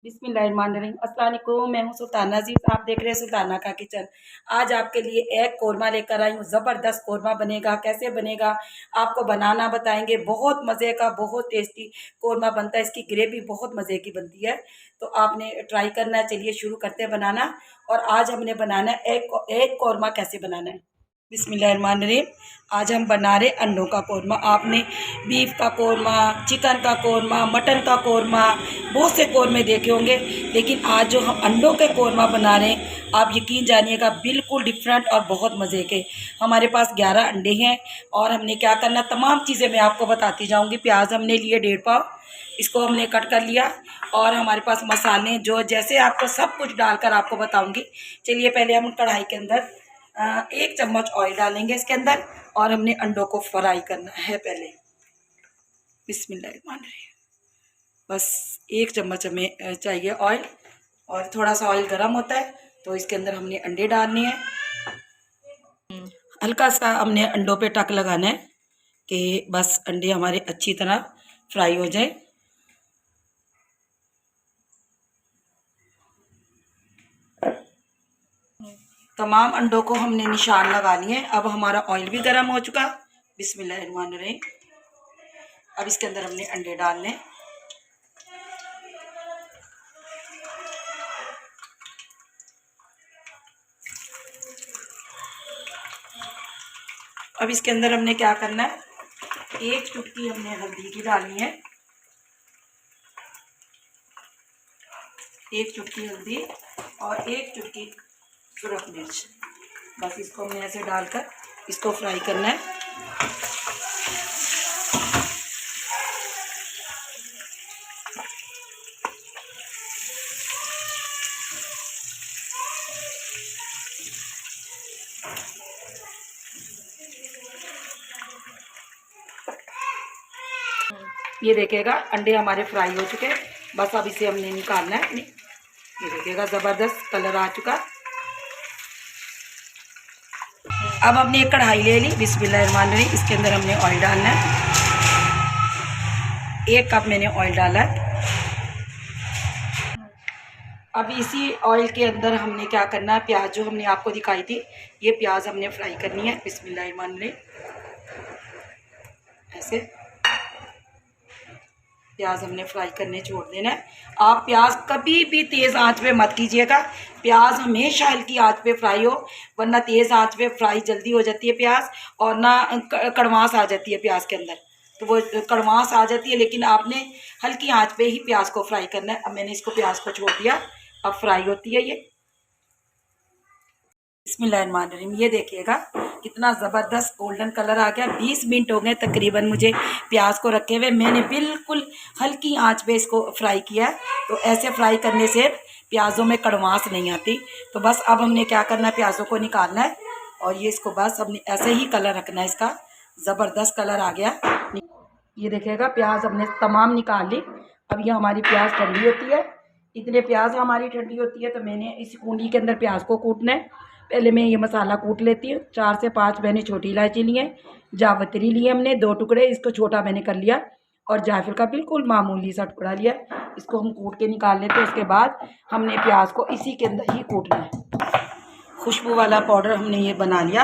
बिस्मिल्लाहिर्रहमानिर्रहीम। अस्सलाम वालेकुम। मैं हूँ सुल्ताना अज़ीज़, आप देख रहे हैं सुल्ताना का किचन। आज आपके लिए एग कोरमा लेकर आई हूँ। ज़बरदस्त कोरमा बनेगा। कैसे बनेगा आपको बनाना बताएंगे। बहुत मज़े का, बहुत टेस्टी कोरमा बनता है। इसकी ग्रेवी बहुत मज़े की बनती है, तो आपने ट्राई करना है। चलिए शुरू करते हैं बनाना। और आज हमने बनाना है एग कोरमा। कैसे बनाना है, बिस्मिल्लाहिर्रहमानिर्रहीम। आज हम बना रहे अंडों का कोरमा। आपने बीफ का कोरमा, चिकन का कोरमा, मटन का कोरमा, बहुत से कोरमे देखे होंगे, लेकिन आज जो हम अंडों के कोरमा बना रहे हैं, आप यकीन जानिएगा बिल्कुल डिफरेंट और बहुत मज़े के। हमारे पास 11 अंडे हैं और हमने क्या करना, तमाम चीज़ें मैं आपको बताती जाऊँगी। प्याज हमने लिए 1.5 पाव, इसको हमने कट कर लिया। और हमारे पास मसाले जो जैसे आपको सब कुछ डालकर आपको बताऊँगी। चलिए पहले हम कढ़ाई के अंदर 1 चम्मच ऑयल डालेंगे इसके अंदर, और हमने अंडों को फ्राई करना है पहले। बिस्मिल्लाहिर्रहमानिर्रहीम। बस 1 चम्मच हमें चाहिए ऑयल, और थोड़ा सा ऑयल गर्म होता है तो इसके अंदर हमने अंडे डालने हैं। हल्का सा हमने अंडों पे टक लगाना है कि बस अंडे हमारे अच्छी तरह फ्राई हो जाए। तमाम अंडों को हमने निशान लगा लिए। अब हमारा ऑयल भी गर्म हो चुका। बिस्मिल्लाहिर्रहमानिर्रहीम। अब इसके अंदर हमने अंडे डालने। अब इसके अंदर हमने क्या करना है, 1 चुटकी हमने हल्दी की डालनी है। 1 चुटकी हल्दी और 1 चुटकी सुरख मिर्च। बस इसको हमने ऐसे डालकर इसको फ्राई करना है। ये देखिएगा अंडे हमारे फ्राई हो चुके हैं। बस अब इसे हमने निकालना है। ये देखिएगा ज़बरदस्त कलर आ चुका। अब हमने एक कढ़ाई ले ली। बिस्मिल्लाहिर्रहमानिर्रहीम। इसके अंदर हमने ऑयल डालना है। 1 कप मैंने ऑयल डाला है। अब इसी ऑयल के अंदर हमने क्या करना है, प्याज जो हमने आपको दिखाई थी, ये प्याज हमने फ्राई करनी है। बिस्मिल्लाहिर्रहमानिर्रहीम। ऐसे प्याज हमने फ्राई करने छोड़ देना है। आप प्याज कभी भी तेज़ आंच पे मत कीजिएगा। प्याज हमेशा हल्की आंच पे फ्राई हो, वरना तेज़ आंच पे फ्राई जल्दी हो जाती है प्याज, और ना कड़वास आ जाती है प्याज के अंदर, तो वो कड़वास आ जाती है। लेकिन आपने हल्की आंच पे ही प्याज को फ्राई करना है। अब मैंने इसको प्याज को छोड़ दिया, अब फ्राई होती है ये। बिस्मिल्लाहिर्रहमानिर्रहीम। ये देखिएगा कितना ज़बरदस्त गोल्डन कलर आ गया। 20 मिनट हो गए तकरीबन मुझे प्याज को रखे हुए। मैंने बिल्कुल हल्की आंच पे इसको फ्राई किया, तो ऐसे फ्राई करने से प्याज़ों में कड़वास नहीं आती। तो बस अब हमने क्या करना है, प्याज़ों को निकालना है, और ये इसको बस हमने ऐसे ही कलर रखना है। इसका ज़बरदस्त कलर आ गया। ये देखिएगा प्याज हमने तमाम निकाल ली। अब ये हमारी प्याज ठंडी होती है। इतने प्याज हमारी ठंडी होती है तो मैंने इस कूंडी के अंदर प्याज को कूटना है। पहले मैं ये मसाला कूट लेती हूँ। 4 से 5 मैंने छोटी इलायची ली है, जावित्री लिए हमने 2 टुकड़े, इसको छोटा मैंने कर लिया, और जायफल का बिल्कुल मामूली सा टुकड़ा लिया। इसको हम कूट के निकाल लेते हैं। उसके बाद हमने प्याज को इसी के अंदर ही कूटना है। खुशबू वाला पाउडर हमने ये बना लिया।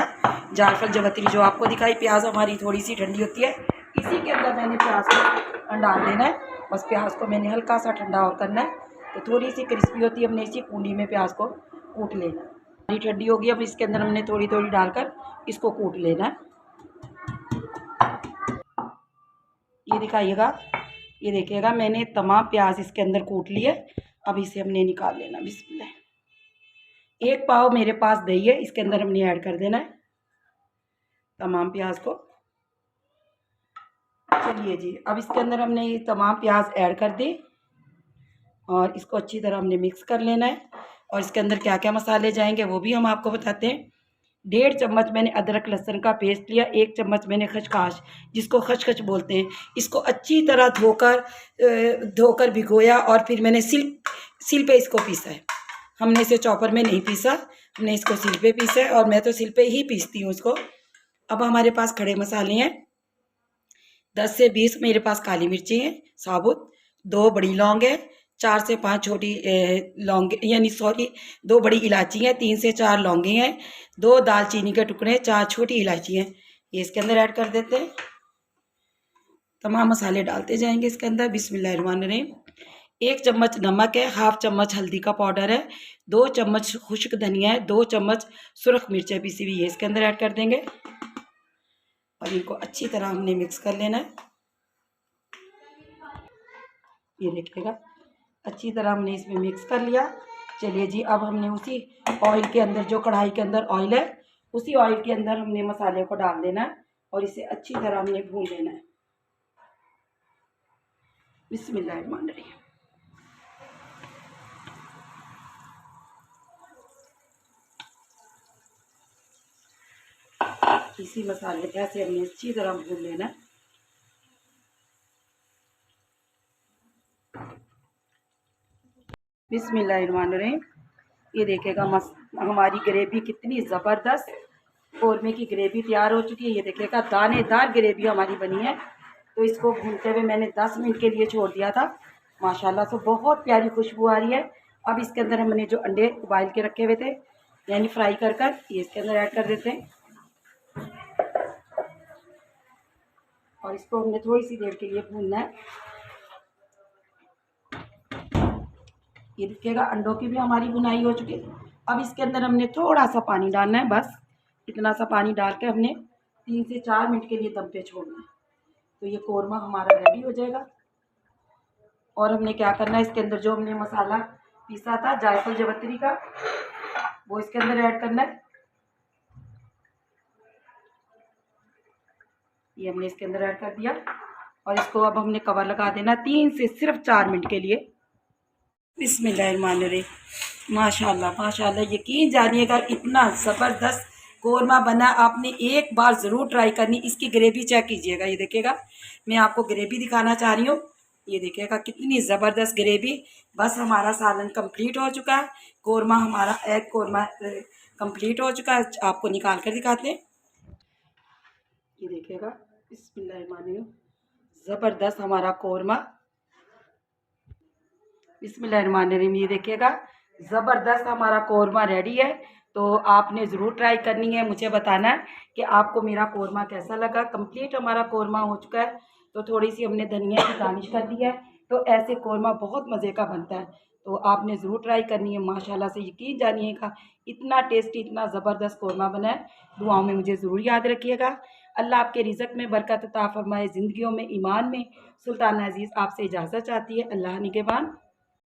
जायफल जावित्री जो आपको दिखाई, प्याज हमारी थोड़ी सी ठंडी होती है, इसी के अंदर मैंने प्याज को डाल देना है। बस प्याज को मैंने हल्का सा ठंडा और करना है, तो थोड़ी सी क्रिस्पी होती है। हमने इसी कूंडी में प्याज को कूट लेना है। हमारी ठंडी होगी, अब इसके अंदर हमने थोड़ी थोड़ी डालकर इसको कूट लेना है। ये दिखाइएगा, ये देखिएगा मैंने तमाम प्याज इसके अंदर कूट लिए। अब इसे हमने निकाल लेना। बिस्मिल्लाह। 1 पाव मेरे पास दही है, इसके अंदर हमने ऐड कर देना है तमाम प्याज को। चलिए जी, अब इसके अंदर हमने ये तमाम प्याज ऐड कर दी, और इसको अच्छी तरह हमने मिक्स कर लेना है। और इसके अंदर क्या क्या मसाले जाएंगे वो भी हम आपको बताते हैं। 1.5 चम्मच मैंने अदरक लहसुन का पेस्ट लिया। 1 चम्मच मैंने खचकाश, जिसको खचखच बोलते हैं, इसको अच्छी तरह धोकर भिगोया, और फिर मैंने सिल पे इसको पीसा है। हमने इसे चॉपर में नहीं पीसा, हमने इसको सिल पे पीसा है, और मैं तो सिल पे ही पीसती हूँ इसको। अब हमारे पास खड़े मसाले हैं। 10 से 20 मेरे पास काली मिर्ची हैं साबुत, 2 बड़ी लौंग है, 4 से 5 छोटी लौंग यानी सॉरी 2 बड़ी इलायची हैं, 3 से 4 लौंगे हैं, 2 दालचीनी के टुकड़े, 4 छोटी इलायची हैं। ये इसके अंदर ऐड कर देते हैं। तमाम मसाले डालते जाएंगे इसके अंदर। बिस्मिल्लाहिर्रहमानिर्रहीम। 1 चम्मच नमक है, हाफ चम्मच हल्दी का पाउडर है, 2 चम्मच खुश्क धनिया है, 2 चम्मच सुरख मिर्चें पिसी हुई है इसके अंदर ऐड कर देंगे और इनको अच्छी तरह हमने मिक्स कर लेना है। ये देखिएगा अच्छी तरह हमने इसमें मिक्स कर लिया। चलिए जी, अब हमने उसी ऑयल के अंदर, जो कढ़ाई के अंदर ऑयल है, उसी ऑयल के अंदर हमने मसाले को डाल देना है और इसे अच्छी तरह हमने भून लेना है। बिस्मिल्लाहिर्रहमानिर्रहीम। इसी मसाले ऐसे हमने अच्छी तरह भून लेना है। बिस्मिल्लाहिर्रहमानिर्रहीम। ये देखिएगा हमारी ग्रेवी कितनी ज़बरदस्त कौरमे की ग्रेवी तैयार हो चुकी है। ये देखिएगा दानेदार ग्रेवी हमारी बनी है। तो इसको भूनते हुए मैंने 10 मिनट के लिए छोड़ दिया था। माशाल्लाह से बहुत प्यारी खुशबू आ रही है। अब इसके अंदर हमने जो अंडे उबाल के रखे हुए थे, यानी फ्राई कर कर, ये इसके अंदर ऐड कर देते हैं और इसको हमने थोड़ी सी देर के लिए भूनना है। ये देखिएगा अंडों की भी हमारी बुनाई हो चुकी है। अब इसके अंदर हमने थोड़ा सा पानी डालना है, बस इतना सा पानी डाल के हमने 3 से 4 मिनट के लिए दम पे छोड़ना है। तो ये कौरमा हमारा रेडी हो जाएगा। और हमने क्या करना है, इसके अंदर जो हमने मसाला पीसा था जायफल जवत्री का, वो इसके अंदर ऐड करना है। ये हमने इसके अंदर ऐड कर दिया और इसको अब हमने कवर लगा देना 3 से सिर्फ 4 मिनट के लिए। बिस्मिल्लाहिर्रहमानिर्रहीम। माशाल्लाह माशाल्लाह, यकीन जानिएगा इतना ज़बरदस्त कौरमा बना। आपने एक बार ज़रूर ट्राई करनी। इसकी ग्रेवी चेक कीजिएगा। ये देखिएगा मैं आपको ग्रेवी दिखाना चाह रही हूँ। ये देखिएगा कितनी ज़बरदस्त ग्रेवी। बस हमारा सालन कंप्लीट हो चुका है। कौरमा हमारा एग कौरमा कंप्लीट हो चुका है। आपको निकाल कर दिखाते हैं। ये देखिएगा बिस्मिल्लाहिर्रहमानिर्रहीम, ज़बरदस्त हमारा कौरमा। बिस्मिल्लाहिर्रहमानिर्रहीम। ये देखिएगा ज़बरदस्त हमारा कौरमा रेडी है। तो आपने ज़रूर ट्राई करनी है। मुझे बताना है कि आपको मेरा कौरमा कैसा लगा। कंप्लीट हमारा कौरमा हो चुका है। तो थोड़ी सी हमने धनिया की गार्निश कर दी है। तो ऐसे कौरमा बहुत मज़े का बनता है। तो आपने ज़रूर ट्राई करनी है। माशाल्लाह से यकीन जानिएगा इतना टेस्टी, इतना ज़बरदस्त कौरमा बना है। दुआओं में मुझे ज़रूर याद रखिएगा। अल्लाह आपके रिज़्क़ में बरकत अता फरमाए, ज़िंदगियों में, ईमान में। सुल्तान अज़ीज़ आपसे इजाज़त चाहती है। अल्लाह निगहबान।